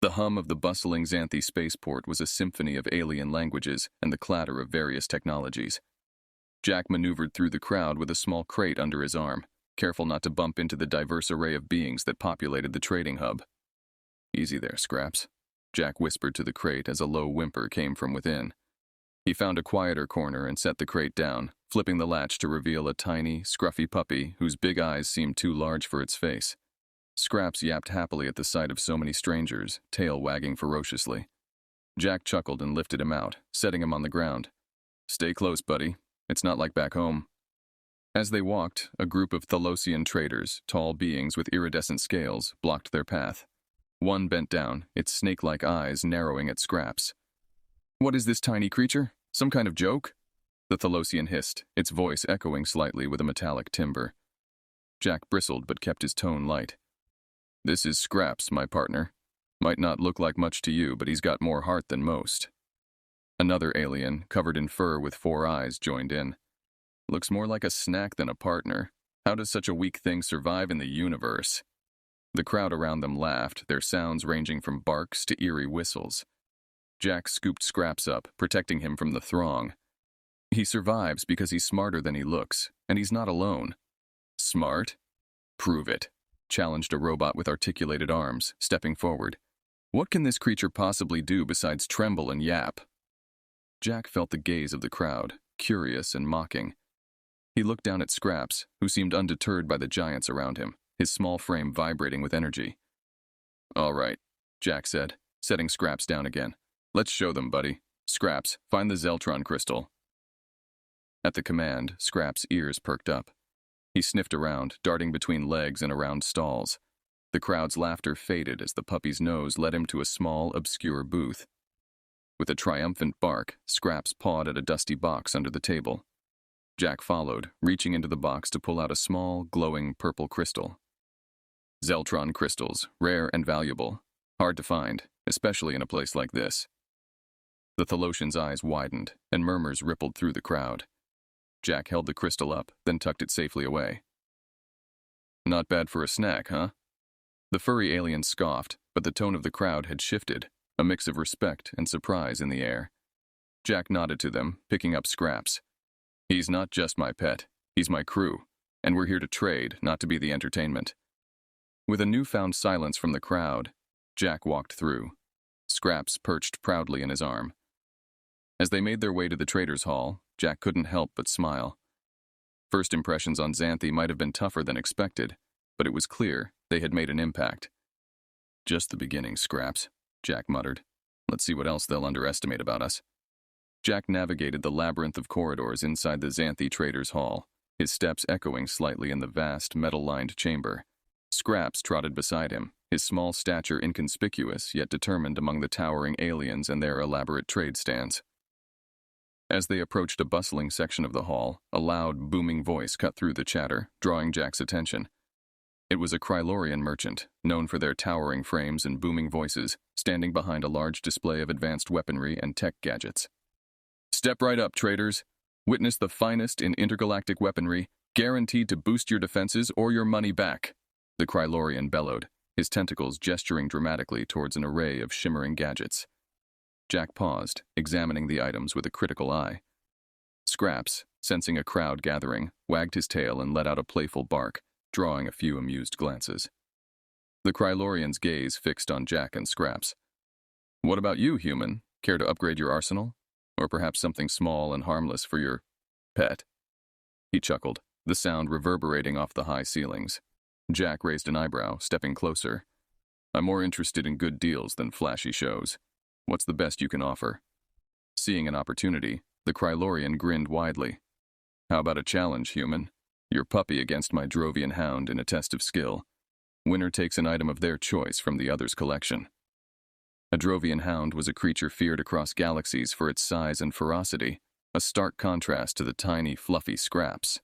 The hum of the bustling Xanthi spaceport was a symphony of alien languages and the clatter of various technologies. Jack maneuvered through the crowd with a small crate under his arm, careful not to bump into the diverse array of beings that populated the trading hub. "Easy there, Scraps," Jack whispered to the crate as a low whimper came from within. He found a quieter corner and set the crate down, flipping the latch to reveal a tiny, scruffy puppy whose big eyes seemed too large for its face. Scraps yapped happily at the sight of so many strangers, tail wagging ferociously. Jack chuckled and lifted him out, setting him on the ground. "Stay close, buddy. It's not like back home." As they walked, a group of Thalosian traders, tall beings with iridescent scales, blocked their path. One bent down, its snake-like eyes narrowing at Scraps. "What is this tiny creature? Some kind of joke?" The Thalosian hissed, its voice echoing slightly with a metallic timbre. Jack bristled but kept his tone light. "This is Scraps, my partner. Might not look like much to you, but he's got more heart than most." Another alien, covered in fur with 4 eyes, joined in. "Looks more like a snack than a partner. How does such a weak thing survive in the universe?" The crowd around them laughed, their sounds ranging from barks to eerie whistles. Jack scooped Scraps up, protecting him from the throng. "He survives because he's smarter than he looks, and he's not alone." "Smart? Prove it," challenged a robot with articulated arms, stepping forward. "What can this creature possibly do besides tremble and yap?" Jack felt the gaze of the crowd, curious and mocking. He looked down at Scraps, who seemed undeterred by the giants around him, his small frame vibrating with energy. "All right," Jack said, setting Scraps down again. "Let's show them, buddy. Scraps, find the Zeltron crystal." At the command, Scraps' ears perked up. He sniffed around, darting between legs and around stalls. The crowd's laughter faded as the puppy's nose led him to a small, obscure booth. With a triumphant bark, Scraps pawed at a dusty box under the table. Jack followed, reaching into the box to pull out a small, glowing purple crystal. Zeltron crystals, rare and valuable. Hard to find, especially in a place like this. The Thalosian's eyes widened, and murmurs rippled through the crowd. Jack held the crystal up, then tucked it safely away. "Not bad for a snack, huh?" The furry alien scoffed, but the tone of the crowd had shifted, a mix of respect and surprise in the air. Jack nodded to them, picking up Scraps. "He's not just my pet, he's my crew, and we're here to trade, not to be the entertainment." With a newfound silence from the crowd, Jack walked through. Scraps perched proudly in his arm. As they made their way to the traders' hall, Jack couldn't help but smile. First impressions on Xanthi might have been tougher than expected, but it was clear they had made an impact. "Just the beginning, Scraps," Jack muttered. "Let's see what else they'll underestimate about us." Jack navigated the labyrinth of corridors inside the Xanthi traders' hall, his steps echoing slightly in the vast, metal-lined chamber. Scraps trotted beside him, his small stature inconspicuous yet determined among the towering aliens and their elaborate trade stands. As they approached a bustling section of the hall, a loud, booming voice cut through the chatter, drawing Jack's attention. It was a Krylorian merchant, known for their towering frames and booming voices, standing behind a large display of advanced weaponry and tech gadgets. "Step right up, traders. Witness the finest in intergalactic weaponry, guaranteed to boost your defenses or your money back," the Krylorian bellowed, his tentacles gesturing dramatically towards an array of shimmering gadgets. Jack paused, examining the items with a critical eye. Scraps, sensing a crowd gathering, wagged his tail and let out a playful bark, drawing a few amused glances. The Krylorian's gaze fixed on Jack and Scraps. "What about you, human? Care to upgrade your arsenal? Or perhaps something small and harmless for your pet?" He chuckled, the sound reverberating off the high ceilings. Jack raised an eyebrow, stepping closer. "I'm more interested in good deals than flashy shows. What's the best you can offer?" Seeing an opportunity, the Krylorian grinned widely. "How about a challenge, human? Your puppy against my Drovian hound in a test of skill. Winner takes an item of their choice from the other's collection." A Drovian hound was a creature feared across galaxies for its size and ferocity, a stark contrast to the tiny, fluffy Scraps.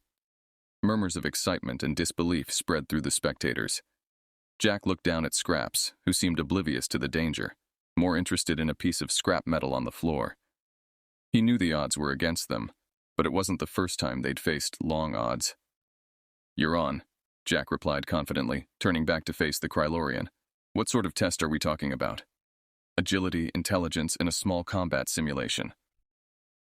Murmurs of excitement and disbelief spread through the spectators. Jack looked down at Scraps, who seemed oblivious to the danger, more interested in a piece of scrap metal on the floor. He knew the odds were against them, but it wasn't the first time they'd faced long odds. "You're on," Jack replied confidently, turning back to face the Krylorian. "What sort of test are we talking about?" agility, intelligence, and a small combat simulation.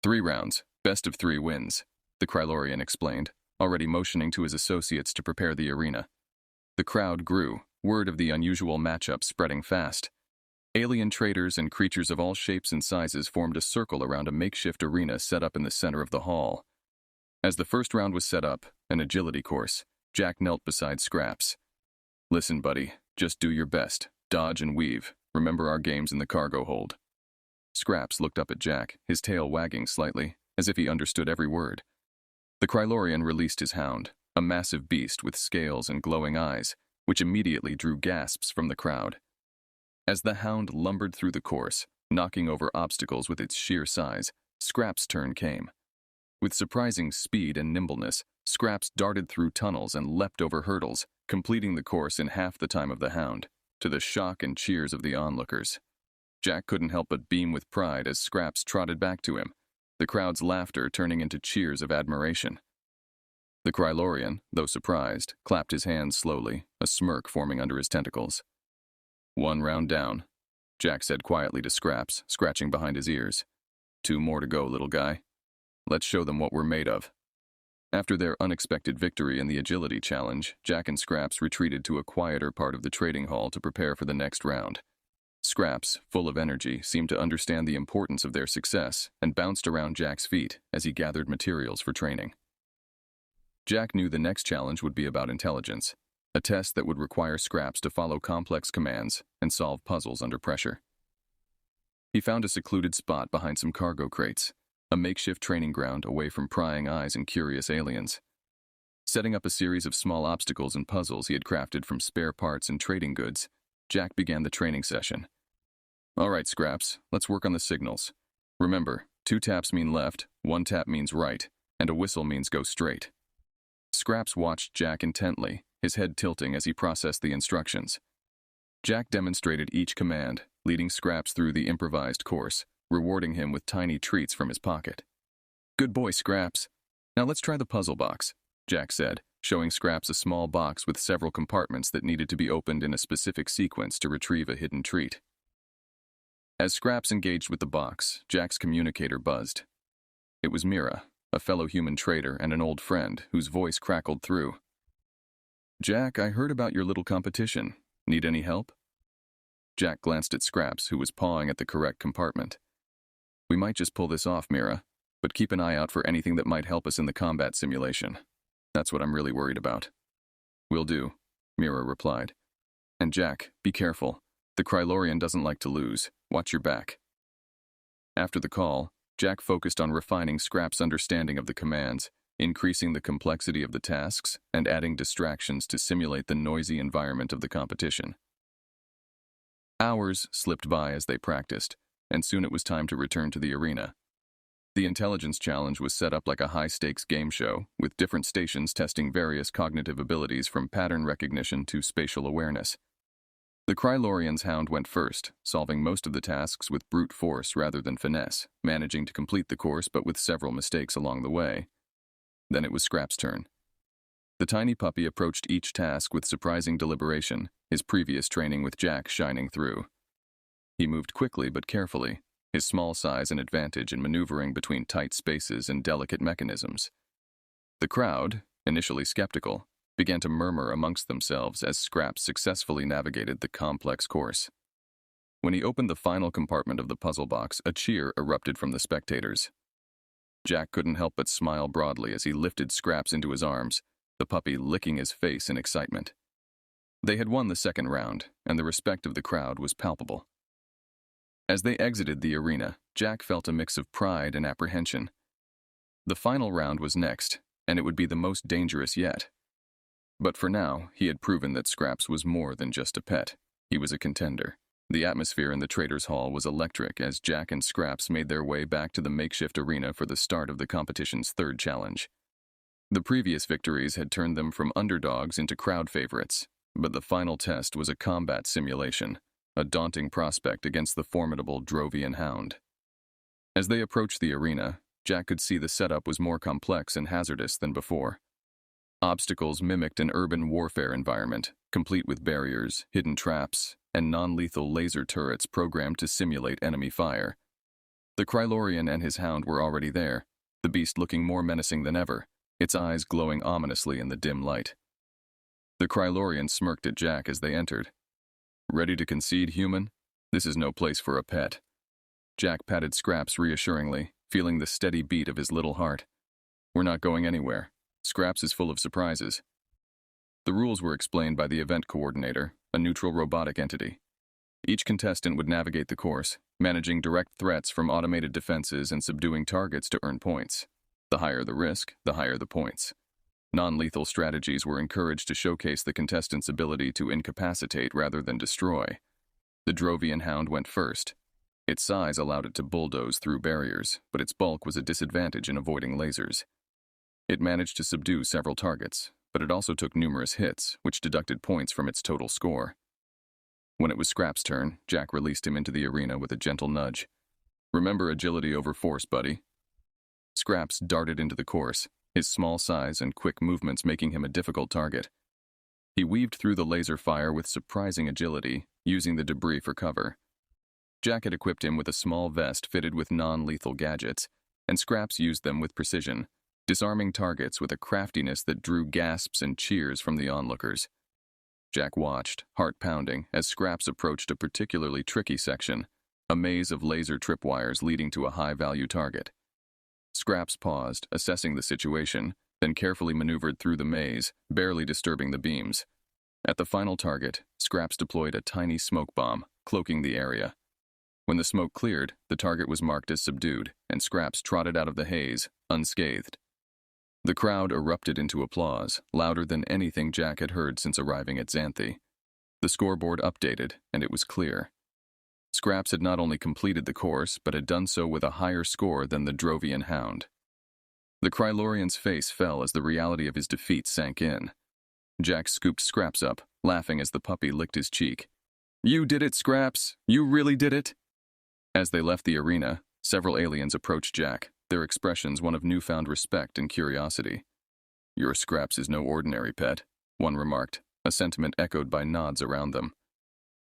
3 rounds, best of 3 wins, the Krylorian explained, already motioning to his associates to prepare the arena. The crowd grew, word of the unusual matchup spreading fast. Alien traders and creatures of all shapes and sizes formed a circle around a makeshift arena set up in the center of the hall. As the first round was set up, an agility course, Jack knelt beside Scraps. "Listen, buddy, just do your best. Dodge and weave. Remember our games in the cargo hold." Scraps looked up at Jack, his tail wagging slightly, as if he understood every word. The Krylorian released his hound, a massive beast with scales and glowing eyes, which immediately drew gasps from the crowd. As the hound lumbered through the course, knocking over obstacles with its sheer size, Scraps' turn came. With surprising speed and nimbleness, Scraps darted through tunnels and leapt over hurdles, completing the course in half the time of the hound, to the shock and cheers of the onlookers. Jack couldn't help but beam with pride as Scraps trotted back to him, the crowd's laughter turning into cheers of admiration. The Krylorian, though surprised, clapped his hands slowly, a smirk forming under his tentacles. "1 round down," Jack said quietly to Scraps, scratching behind his ears. 2 more to go, little guy. Let's show them what we're made of." After their unexpected victory in the agility challenge, Jack and Scraps retreated to a quieter part of the trading hall to prepare for the next round. Scraps, full of energy, seemed to understand the importance of their success and bounced around Jack's feet as he gathered materials for training. Jack knew the next challenge would be about intelligence, a test that would require Scraps to follow complex commands and solve puzzles under pressure. He found a secluded spot behind some cargo crates, a makeshift training ground away from prying eyes and curious aliens. Setting up a series of small obstacles and puzzles he had crafted from spare parts and trading goods, Jack began the training session. "All right, Scraps, let's work on the signals. Remember, 2 taps mean left, 1 tap means right, and a whistle means go straight." Scraps watched Jack intently, his head tilting as he processed the instructions. Jack demonstrated each command, leading Scraps through the improvised course, rewarding him with tiny treats from his pocket. "Good boy, Scraps. Now let's try the puzzle box," Jack said, showing Scraps a small box with several compartments that needed to be opened in a specific sequence to retrieve a hidden treat. As Scraps engaged with the box, Jack's communicator buzzed. It was Mira, a fellow human trader and an old friend, whose voice crackled through. "Jack, I heard about your little competition. Need any help?" Jack glanced at Scraps, who was pawing at the correct compartment. "We might just pull this off, Mira, but keep an eye out for anything that might help us in the combat simulation. That's what I'm really worried about." "Will do," Mira replied. "And Jack, be careful. The Krylorian doesn't like to lose. Watch your back." After the call, Jack focused on refining Scraps' understanding of the commands, increasing the complexity of the tasks, and adding distractions to simulate the noisy environment of the competition. Hours slipped by as they practiced, and soon it was time to return to the arena. The intelligence challenge was set up like a high-stakes game show, with different stations testing various cognitive abilities from pattern recognition to spatial awareness. The Krylorian's hound went first, solving most of the tasks with brute force rather than finesse, managing to complete the course but with several mistakes along the way. Then it was Scraps' turn. The tiny puppy approached each task with surprising deliberation, his previous training with Jack shining through. He moved quickly but carefully, his small size an advantage in maneuvering between tight spaces and delicate mechanisms. The crowd, initially skeptical, began to murmur amongst themselves as Scraps successfully navigated the complex course. When he opened the final compartment of the puzzle box, a cheer erupted from the spectators. Jack couldn't help but smile broadly as he lifted Scraps into his arms, the puppy licking his face in excitement. They had won the second round, and the respect of the crowd was palpable. As they exited the arena, Jack felt a mix of pride and apprehension. The final round was next, and it would be the most dangerous yet. But for now, he had proven that Scraps was more than just a pet. He was a contender. The atmosphere in the Traders' Hall was electric as Jack and Scraps made their way back to the makeshift arena for the start of the competition's third challenge. The previous victories had turned them from underdogs into crowd favorites, but the final test was a combat simulation, a daunting prospect against the formidable Drovian hound. As they approached the arena, Jack could see the setup was more complex and hazardous than before. Obstacles mimicked an urban warfare environment, complete with barriers, hidden traps, and non-lethal laser turrets programmed to simulate enemy fire. The Krylorian and his hound were already there, the beast looking more menacing than ever, its eyes glowing ominously in the dim light. The Krylorian smirked at Jack as they entered. "Ready to concede, human? This is no place for a pet." Jack patted Scraps reassuringly, feeling the steady beat of his little heart. "We're not going anywhere. Scraps is full of surprises." The rules were explained by the event coordinator, a neutral robotic entity. Each contestant would navigate the course, managing direct threats from automated defenses and subduing targets to earn points. The higher the risk, the higher the points. Non-lethal strategies were encouraged to showcase the contestants' ability to incapacitate rather than destroy. The Drovian hound went first. Its size allowed it to bulldoze through barriers, but its bulk was a disadvantage in avoiding lasers. It managed to subdue several targets, but it also took numerous hits, which deducted points from its total score. When it was Scrap's turn, Jack released him into the arena with a gentle nudge. "Remember agility over force, buddy." Scraps darted into the course, his small size and quick movements making him a difficult target. He weaved through the laser fire with surprising agility, using the debris for cover. Jack had equipped him with a small vest fitted with non-lethal gadgets, and Scraps used them with precision, disarming targets with a craftiness that drew gasps and cheers from the onlookers. Jack watched, heart pounding, as Scraps approached a particularly tricky section, a maze of laser tripwires leading to a high-value target. Scraps paused, assessing the situation, then carefully maneuvered through the maze, barely disturbing the beams. At the final target, Scraps deployed a tiny smoke bomb, cloaking the area. When the smoke cleared, the target was marked as subdued, and Scraps trotted out of the haze, unscathed. The crowd erupted into applause, louder than anything Jack had heard since arriving at Xanthi. The scoreboard updated, and it was clear. Scraps had not only completed the course, but had done so with a higher score than the Drovian hound. The Krylorian's face fell as the reality of his defeat sank in. Jack scooped Scraps up, laughing as the puppy licked his cheek. "You did it, Scraps! You really did it!" As they left the arena, several aliens approached Jack, their expressions one of newfound respect and curiosity. "Your Scraps is no ordinary pet," one remarked, a sentiment echoed by nods around them.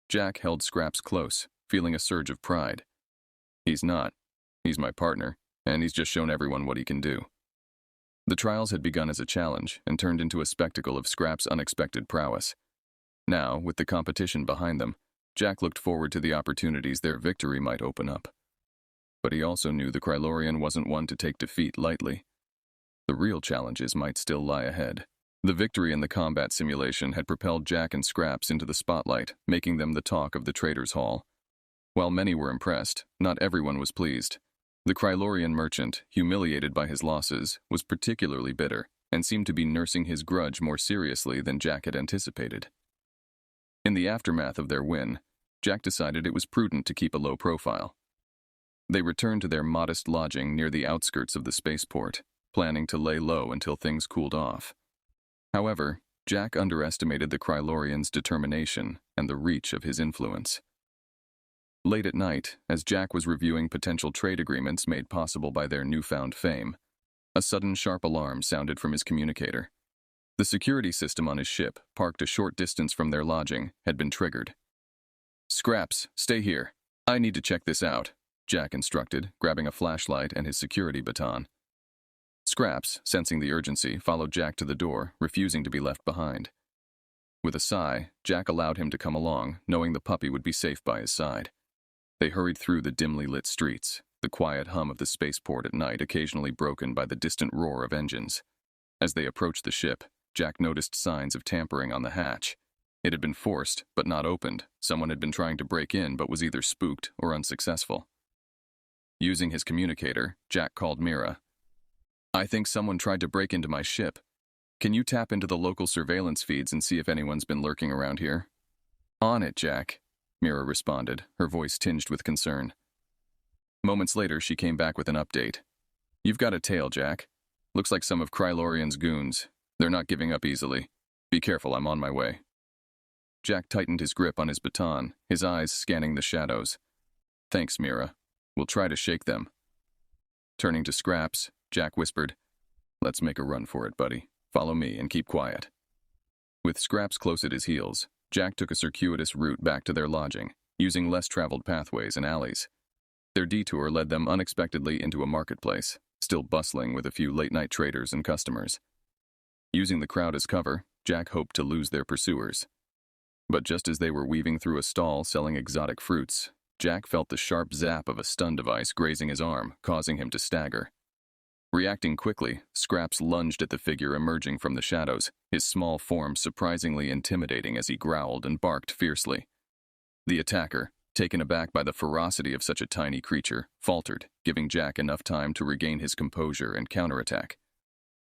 Jack held Scraps close, feeling a surge of pride. "He's not. He's my partner, and he's just shown everyone what he can do." The trials had begun as a challenge and turned into a spectacle of Scraps' unexpected prowess. Now, with the competition behind them, Jack looked forward to the opportunities their victory might open up. But he also knew the Krylorian wasn't one to take defeat lightly. The real challenges might still lie ahead. The victory in the combat simulation had propelled Jack and Scraps into the spotlight, making them the talk of the Traders' Hall. While many were impressed, not everyone was pleased. The Krylorian merchant, humiliated by his losses, was particularly bitter and seemed to be nursing his grudge more seriously than Jack had anticipated. In the aftermath of their win, Jack decided it was prudent to keep a low profile. They returned to their modest lodging near the outskirts of the spaceport, planning to lay low until things cooled off. However, Jack underestimated the Krylorian's determination and the reach of his influence. Late at night, as Jack was reviewing potential trade agreements made possible by their newfound fame, a sudden sharp alarm sounded from his communicator. The security system on his ship, parked a short distance from their lodging, had been triggered. "Scraps, stay here. I need to check this out," Jack instructed, grabbing a flashlight and his security baton. Scraps, sensing the urgency, followed Jack to the door, refusing to be left behind. With a sigh, Jack allowed him to come along, knowing the puppy would be safe by his side. They hurried through the dimly lit streets, the quiet hum of the spaceport at night occasionally broken by the distant roar of engines. As they approached the ship, Jack noticed signs of tampering on the hatch. It had been forced, but not opened. Someone had been trying to break in, but was either spooked or unsuccessful. Using his communicator, Jack called Mira. "I think someone tried to break into my ship. Can you tap into the local surveillance feeds and see if anyone's been lurking around here?" "On it, Jack," Mira responded, her voice tinged with concern. Moments later, she came back with an update. "You've got a tail, Jack. Looks like some of Krylorian's goons. They're not giving up easily. Be careful, I'm on my way." Jack tightened his grip on his baton, his eyes scanning the shadows. "Thanks, Mira. We'll try to shake them." Turning to Scraps, Jack whispered, "Let's make a run for it, buddy. Follow me and keep quiet." With Scraps close at his heels, Jack took a circuitous route back to their lodging, using less traveled pathways and alleys. Their detour led them unexpectedly into a marketplace, still bustling with a few late-night traders and customers. Using the crowd as cover, Jack hoped to lose their pursuers. But just as they were weaving through a stall selling exotic fruits, Jack felt the sharp zap of a stun device grazing his arm, causing him to stagger. Reacting quickly, Scraps lunged at the figure emerging from the shadows, his small form surprisingly intimidating as he growled and barked fiercely. The attacker, taken aback by the ferocity of such a tiny creature, faltered, giving Jack enough time to regain his composure and counterattack.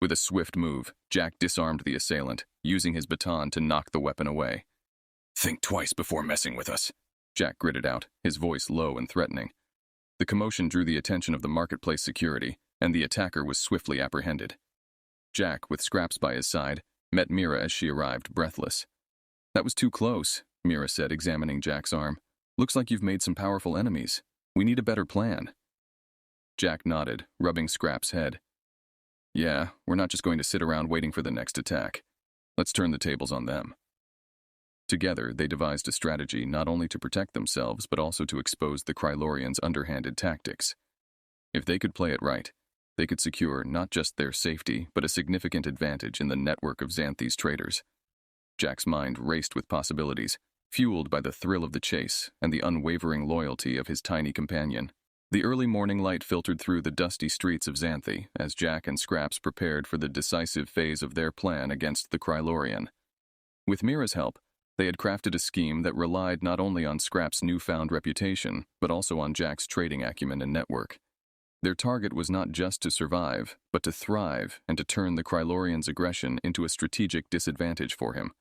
With a swift move, Jack disarmed the assailant, using his baton to knock the weapon away. "Think twice before messing with us," Jack gritted out, his voice low and threatening. The commotion drew the attention of the marketplace security, and the attacker was swiftly apprehended. Jack, with Scraps by his side, met Mira as she arrived, breathless. "That was too close," Mira said, examining Jack's arm. "Looks like you've made some powerful enemies. We need a better plan." Jack nodded, rubbing Scraps' head. "Yeah, we're not just going to sit around waiting for the next attack. Let's turn the tables on them." Together, they devised a strategy not only to protect themselves but also to expose the Krylorians' underhanded tactics. If they could play it right, they could secure not just their safety but a significant advantage in the network of Xanthi's traders. Jack's mind raced with possibilities, fueled by the thrill of the chase and the unwavering loyalty of his tiny companion. The early morning light filtered through the dusty streets of Xanthi as Jack and Scraps prepared for the decisive phase of their plan against the Krylorian. With Mira's help, they had crafted a scheme that relied not only on Scraps' newfound reputation, but also on Jack's trading acumen and network. Their target was not just to survive, but to thrive and to turn the Krylorian's aggression into a strategic disadvantage for him.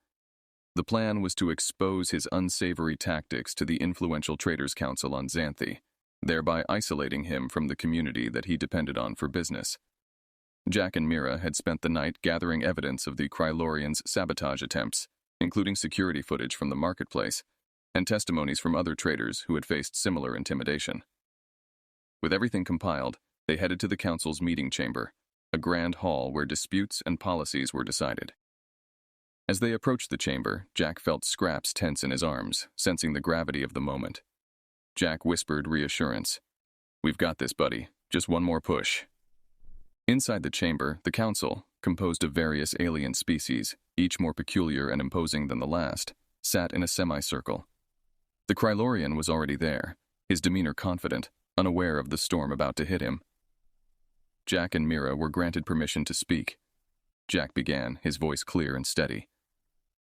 The plan was to expose his unsavory tactics to the influential Traders' Council on Xanthi, thereby isolating him from the community that he depended on for business. Jack and Mira had spent the night gathering evidence of the Krylorians' sabotage attempts, including security footage from the marketplace and testimonies from other traders who had faced similar intimidation. With everything compiled, they headed to the council's meeting chamber, a grand hall where disputes and policies were decided. As they approached the chamber, Jack felt Scraps tense in his arms, sensing the gravity of the moment. Jack whispered reassurance. "We've got this, buddy. Just one more push." Inside the chamber, the council, composed of various alien species, each more peculiar and imposing than the last, sat in a semicircle. The Krylorian was already there, his demeanor confident, unaware of the storm about to hit him. Jack and Mira were granted permission to speak. Jack began, his voice clear and steady.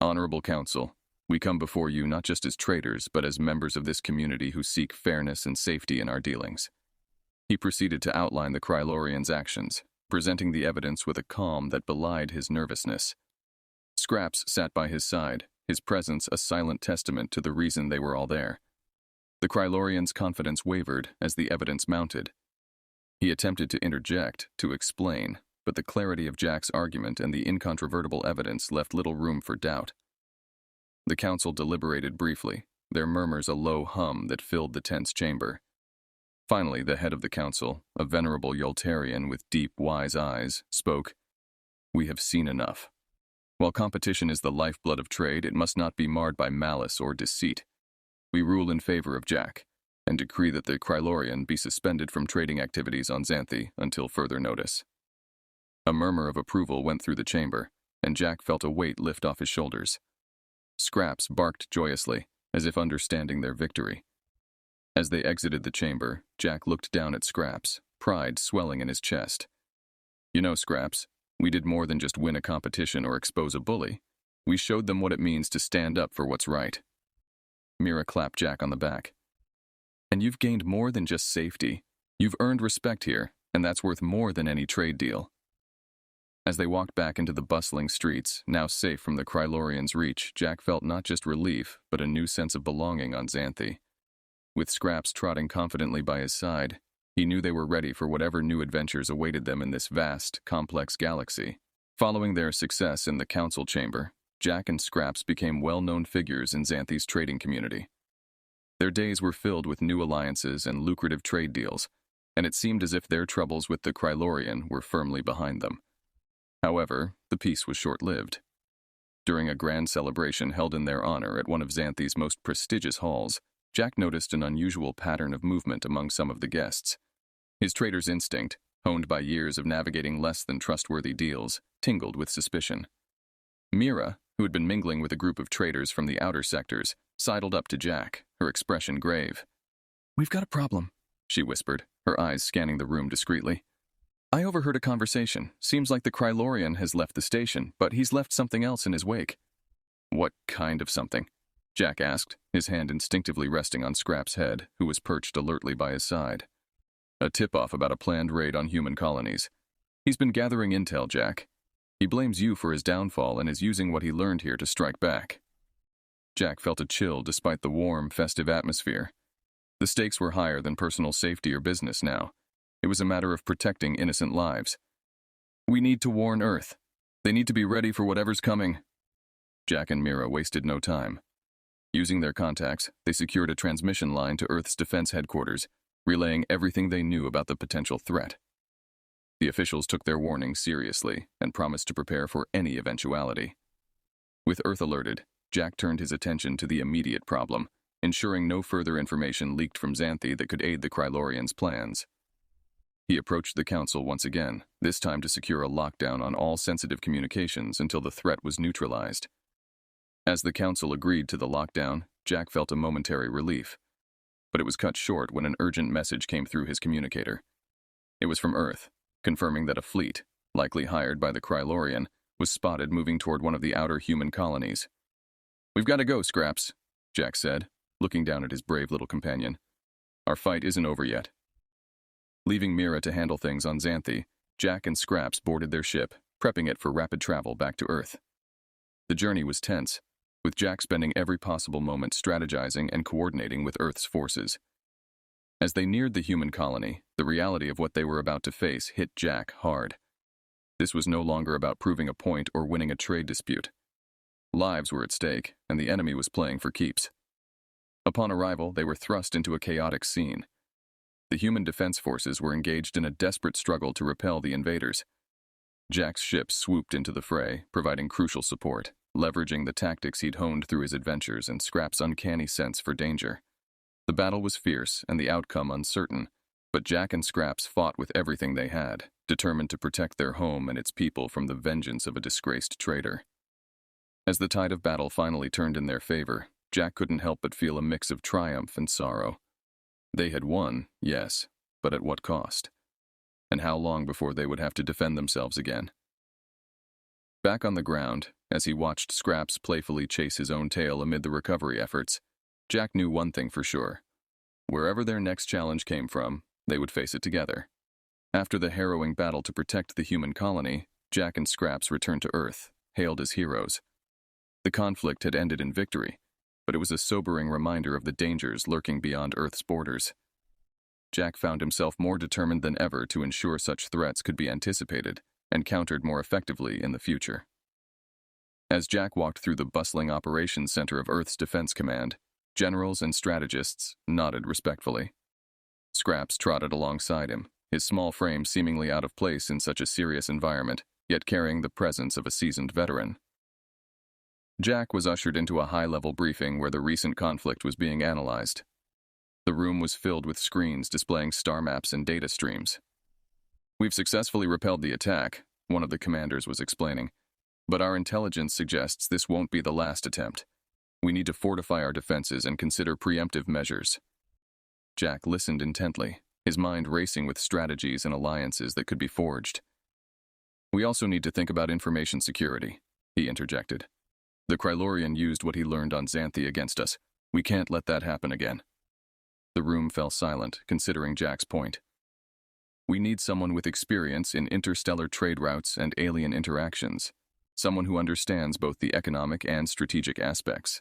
"Honorable Council, we come before you not just as traders, but as members of this community who seek fairness and safety in our dealings." He proceeded to outline the Krylorian's actions, presenting the evidence with a calm that belied his nervousness. Scraps sat by his side, his presence a silent testament to the reason they were all there. The Krylorian's confidence wavered as the evidence mounted. He attempted to interject, to explain, but the clarity of Jack's argument and the incontrovertible evidence left little room for doubt. The council deliberated briefly, their murmurs a low hum that filled the tense chamber. Finally, the head of the council, a venerable Yoltarian with deep, wise eyes, spoke. "We have seen enough. While competition is the lifeblood of trade, it must not be marred by malice or deceit. We rule in favor of Jack, and decree that the Krylorian be suspended from trading activities on Xanthi until further notice." A murmur of approval went through the chamber, and Jack felt a weight lift off his shoulders. Scraps barked joyously, as if understanding their victory. As they exited the chamber, Jack looked down at Scraps, pride swelling in his chest. "You know, Scraps, we did more than just win a competition or expose a bully. We showed them what it means to stand up for what's right." Mira clapped Jack on the back. "And you've gained more than just safety. You've earned respect here, and that's worth more than any trade deal." As they walked back into the bustling streets, now safe from the Krylorian's reach, Jack felt not just relief, but a new sense of belonging on Xanthi. With Scraps trotting confidently by his side, he knew they were ready for whatever new adventures awaited them in this vast, complex galaxy. Following their success in the council chamber, Jack and Scraps became well-known figures in Xanthi's trading community. Their days were filled with new alliances and lucrative trade deals, and it seemed as if their troubles with the Krylorian were firmly behind them. However, the peace was short-lived. During a grand celebration held in their honor at one of Xanthi's most prestigious halls, Jack noticed an unusual pattern of movement among some of the guests. His trader's instinct, honed by years of navigating less than trustworthy deals, tingled with suspicion. Mira, who had been mingling with a group of traders from the outer sectors, sidled up to Jack, her expression grave. "We've got a problem," she whispered, her eyes scanning the room discreetly. "I overheard a conversation. Seems like the Krylorian has left the station, but he's left something else in his wake." "What kind of something?" Jack asked, his hand instinctively resting on Scrap's head, who was perched alertly by his side. "A tip-off about a planned raid on human colonies. He's been gathering intel, Jack. He blames you for his downfall and is using what he learned here to strike back." Jack felt a chill despite the warm, festive atmosphere. The stakes were higher than personal safety or business now. It was a matter of protecting innocent lives. "We need to warn Earth. They need to be ready for whatever's coming." Jack and Mira wasted no time. Using their contacts, they secured a transmission line to Earth's defense headquarters, relaying everything they knew about the potential threat. The officials took their warnings seriously and promised to prepare for any eventuality. With Earth alerted, Jack turned his attention to the immediate problem, ensuring no further information leaked from Xanthi that could aid the Krylorians' plans. He approached the council once again, this time to secure a lockdown on all sensitive communications until the threat was neutralized. As the council agreed to the lockdown, Jack felt a momentary relief. But it was cut short when an urgent message came through his communicator. It was from Earth, confirming that a fleet, likely hired by the Krylorian, was spotted moving toward one of the outer human colonies. "We've got to go, Scraps," Jack said, looking down at his brave little companion. "Our fight isn't over yet." Leaving Mira to handle things on Xanthi, Jack and Scraps boarded their ship, prepping it for rapid travel back to Earth. The journey was tense, with Jack spending every possible moment strategizing and coordinating with Earth's forces. As they neared the human colony, the reality of what they were about to face hit Jack hard. This was no longer about proving a point or winning a trade dispute. Lives were at stake, and the enemy was playing for keeps. Upon arrival, they were thrust into a chaotic scene. The human defense forces were engaged in a desperate struggle to repel the invaders. Jack's ship swooped into the fray, providing crucial support, leveraging the tactics he'd honed through his adventures and Scrap's uncanny sense for danger. The battle was fierce and the outcome uncertain, but Jack and Scraps fought with everything they had, determined to protect their home and its people from the vengeance of a disgraced traitor. As the tide of battle finally turned in their favor, Jack couldn't help but feel a mix of triumph and sorrow. They had won, yes, but at what cost? And how long before they would have to defend themselves again? Back on the ground, as he watched Scraps playfully chase his own tail amid the recovery efforts, Jack knew one thing for sure. Wherever their next challenge came from, they would face it together. After the harrowing battle to protect the human colony, Jack and Scraps returned to Earth, hailed as heroes. The conflict had ended in victory, but it was a sobering reminder of the dangers lurking beyond Earth's borders. Jack found himself more determined than ever to ensure such threats could be anticipated and countered more effectively in the future. As Jack walked through the bustling operations center of Earth's Defense Command, generals and strategists nodded respectfully. Scraps trotted alongside him, his small frame seemingly out of place in such a serious environment, yet carrying the presence of a seasoned veteran. Jack was ushered into a high-level briefing where the recent conflict was being analyzed. The room was filled with screens displaying star maps and data streams. "We've successfully repelled the attack," one of the commanders was explaining, "but our intelligence suggests this won't be the last attempt. We need to fortify our defenses and consider preemptive measures." Jack listened intently, his mind racing with strategies and alliances that could be forged. "We also need to think about information security," he interjected. "The Krylorian used what he learned on Xanthi against us. We can't let that happen again." The room fell silent, considering Jack's point. "We need someone with experience in interstellar trade routes and alien interactions. Someone who understands both the economic and strategic aspects,"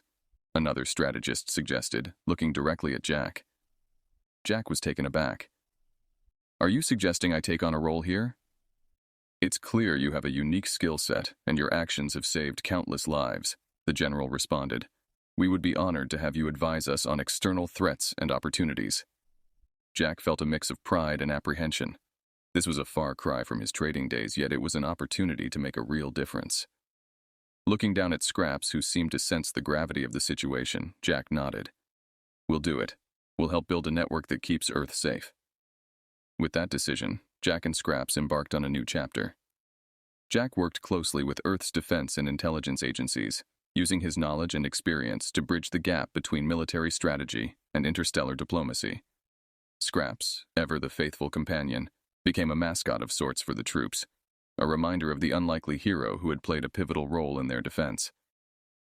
another strategist suggested, looking directly at Jack. Jack was taken aback. "Are you suggesting I take on a role here?" "It's clear you have a unique skill set, and your actions have saved countless lives," the general responded. "We would be honored to have you advise us on external threats and opportunities." Jack felt a mix of pride and apprehension. This was a far cry from his trading days, yet it was an opportunity to make a real difference. Looking down at Scraps, who seemed to sense the gravity of the situation, Jack nodded. We'll do it. We'll help build a network that keeps Earth safe. With that decision, Jack and Scraps embarked on a new chapter. Jack worked closely with Earth's defense and intelligence agencies, using his knowledge and experience to bridge the gap between military strategy and interstellar diplomacy. Scraps, ever the faithful companion, became a mascot of sorts for the troops, a reminder of the unlikely hero who had played a pivotal role in their defense.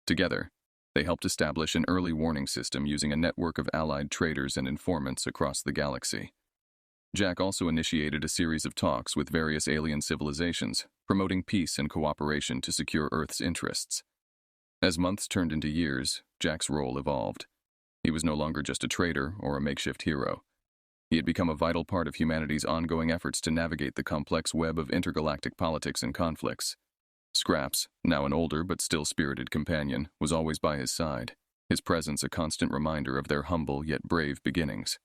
Together, they helped establish an early warning system using a network of allied traders and informants across the galaxy. Jack also initiated a series of talks with various alien civilizations, promoting peace and cooperation to secure Earth's interests. As months turned into years, Jack's role evolved. He was no longer just a trader or a makeshift hero. He had become a vital part of humanity's ongoing efforts to navigate the complex web of intergalactic politics and conflicts. Scraps, now an older but still spirited companion, was always by his side, his presence a constant reminder of their humble yet brave beginnings.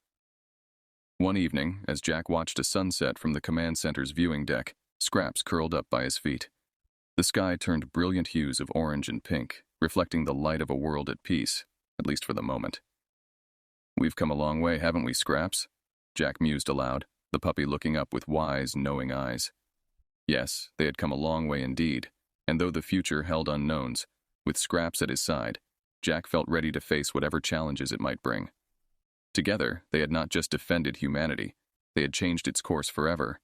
One evening, as Jack watched a sunset from the command center's viewing deck, Scraps curled up by his feet. The sky turned brilliant hues of orange and pink, reflecting the light of a world at peace, at least for the moment. We've come a long way, haven't we, Scraps? Jack mused aloud, the puppy looking up with wise, knowing eyes. Yes, they had come a long way indeed, and though the future held unknowns, with Scraps at his side, Jack felt ready to face whatever challenges it might bring. Together, they had not just defended humanity, they had changed its course forever,